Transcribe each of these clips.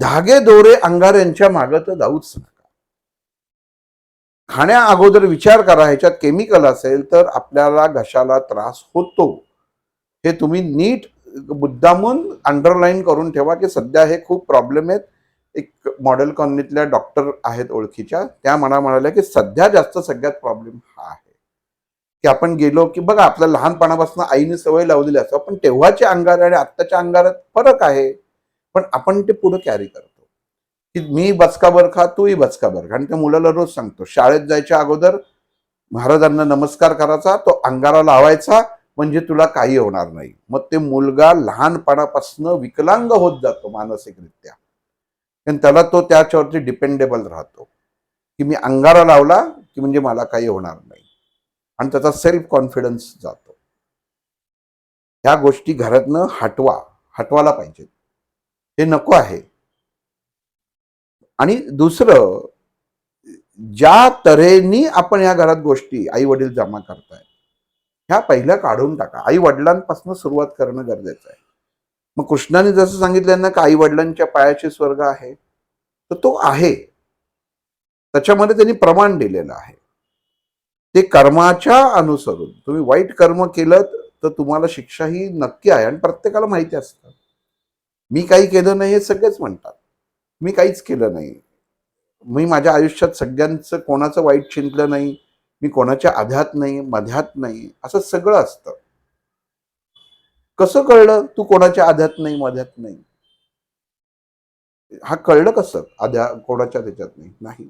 धागे दोरे अंगाऱ्यांच्या मागं तर जाऊच नका. खाण्या अगोदर विचार करा, ह्याच्यात केमिकल असेल तर आपल्याला घशाला त्रास होतो. हे तुम्ही नीट मुद्दामून अंडरलाईन करून ठेवा की सध्या हे खूप प्रॉब्लेम आहेत. एक मॉडेल कॉलनीतल्या डॉक्टर आहेत ओळखीच्या, त्या मला म्हणाल्या की सध्या जास्त सगळ्यात प्रॉब्लेम हा आहे की आपण गेलो की बघा, आपल्या लहानपणापासून आईने सवय लावलेली असतो, पण तेव्हाच्या अंगार आणि आत्ताच्या अंगारात फरक आहे, पण आपण ते पुढे कॅरी करतो की मी बचकाभर खा, तूही बचकाभर खा. आणि त्या मुलाला रोज सांगतो, शाळेत जायच्या अगोदर महाराजांना नमस्कार करायचा, तो अंगारा लावायचा, म्हणजे तुला काही होणार नाही. मग ते मुलगा लहानपणापासून विकलांग होत जातो मानसिकरित्या, आणि त्याला तो त्याच्यावरती डिपेंडेबल राहतो की मी अंगारा लावला की म्हणजे मला काही होणार नाही, आणि त्याचा सेल्फ कॉन्फिडन्स जातो. ह्या गोष्टी घरातनं हटवायला पाहिजे, हे नको आहे. आणि दुसरं, ज्या तऱ्हेने आपण या घरात गोष्टी आई वडील जमा करताय, ह्या पहिल्या काढून टाका. आई वडिलांपासून सुरुवात करणं गरजेचं आहे. मग कृष्णाने जसं सांगितलं ना की आई वडिलांच्या पायाचे स्वर्ग आहे, तर तो आहे, त्याच्यामध्ये त्यांनी प्रमाण दिलेलं आहे. ते कर्माच्या अनुसरून तुम्ही वाईट कर्म केलं तर तुम्हाला शिक्षा ही नक्की आहे, आणि प्रत्येकाला माहिती असतं. मी काही केलं नाही हे सगळेच म्हणतात, मी काहीच केलं नाही, मी माझ्या आयुष्यात सगळ्यांचं कोणाचं वाईट चिंतलं नाही, मी कोणाच्या आध्यात नाही मध्यात नाही, असं सगळं असतं. कसं कळलं तू कोणाच्या आध्यात नाही मध्यात नाही? हा कळलं कसं आध्या कोणाच्या त्याच्यात नाही?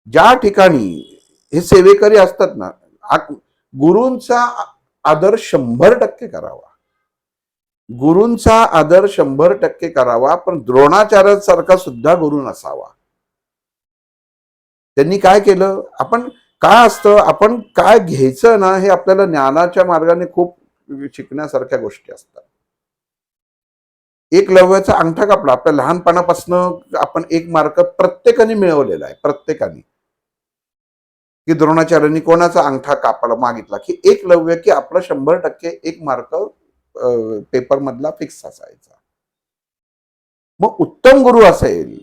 ज्या ठिकाणी हे सेवेकरी असतात ना, गुरूंचा आदर 100% करावा. गुरूंचा आदर 100% करावा, पण द्रोणाचार्यासारखा सुद्धा गुरु नसावा. त्यांनी काय केलं, आपण काय असतं, आपण काय घ्यायचं ना, हे आपल्याला ज्ञानाच्या मार्गाने खूप शिकण्यासारख्या गोष्टी असतात. एकलव्याचा अंगठा कापला, आपल्या लहानपणापासून आपण 1 मार्क प्रत्येकाने मिळवलेला आहे, प्रत्येकाने. की द्रोणाचार्यांनी कोणाचा अंगठा कापायला मागितला की एकलव्य, की आपला 100% 1 मार्क पेपर मधला फिक्स असायचा. मग उत्तम गुरु असेल,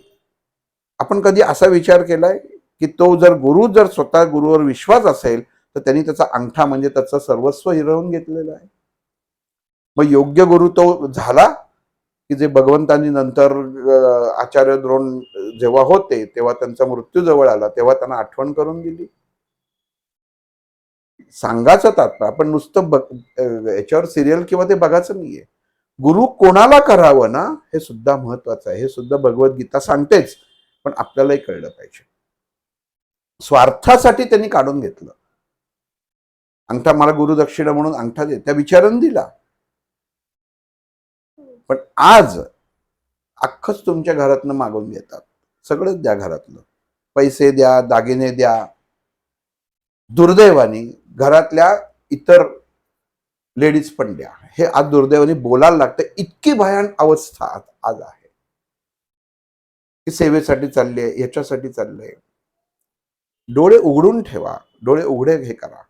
आपण कधी असा विचार केलाय की तो जर गुरु जर स्वतः गुरुवर विश्वास असेल तर त्यांनी त्याचा अंगठा म्हणजे त्याचं सर्वस्व हिरावून घेतलेलं आहे. मग योग्य गुरु तो झाला की जे भगवंतांनी नंतर आचार्य द्रोण जेव्हा होते तेव्हा त्यांचा मृत्यू जवळ आला, तेव्हा त्यांना आठवण करून दिली. सांगायचं तात्पर्य, आपण नुसतं याच्यावर सिरियल किंवा ते बघायचं नाहीये. गुरु कोणाला करावं ना, हे सुद्धा महत्वाचं आहे. हे सुद्धा भगवद्गीता सांगतेच, पण आपल्यालाही कळलं पाहिजे. स्वार्थासाठी त्यांनी काढून घेतलं अंगठा, मला गुरुदक्षिणा म्हणून अंगठा दे, त्या विचारानं दिला. पण आज अख्खच तुमच्या घरातनं मागून घेतात, सगळंच द्या घरातलं, पैसे द्या, दागिने द्या. दुर्दैवाने घरातल्या इतर लेडीज पण द्या, हे आज दुर्दैवाने बोलायला लागतं. इतकी भयान अवस्था आज आहे की सेवेसाठी चालली आहे, ह्याच्यासाठी चाललंय. डोळे उघडून ठेवा, डोळे उघडे हे करा.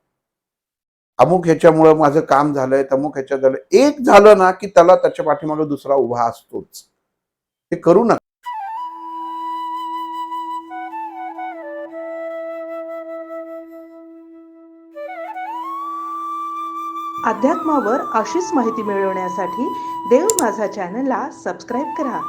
अमुक ह्याच्यामुळं माझं काम झालंय, तमुक ह्याच्यात झालं, एक झालं ना की त्याला त्याच्या पाठीमागे दुसरा उभा असतोच. हे करू नका. अध्यात्मावर अशीच माहिती मिळवण्यासाठी देव माझा चॅनलला सबस्क्राईब करा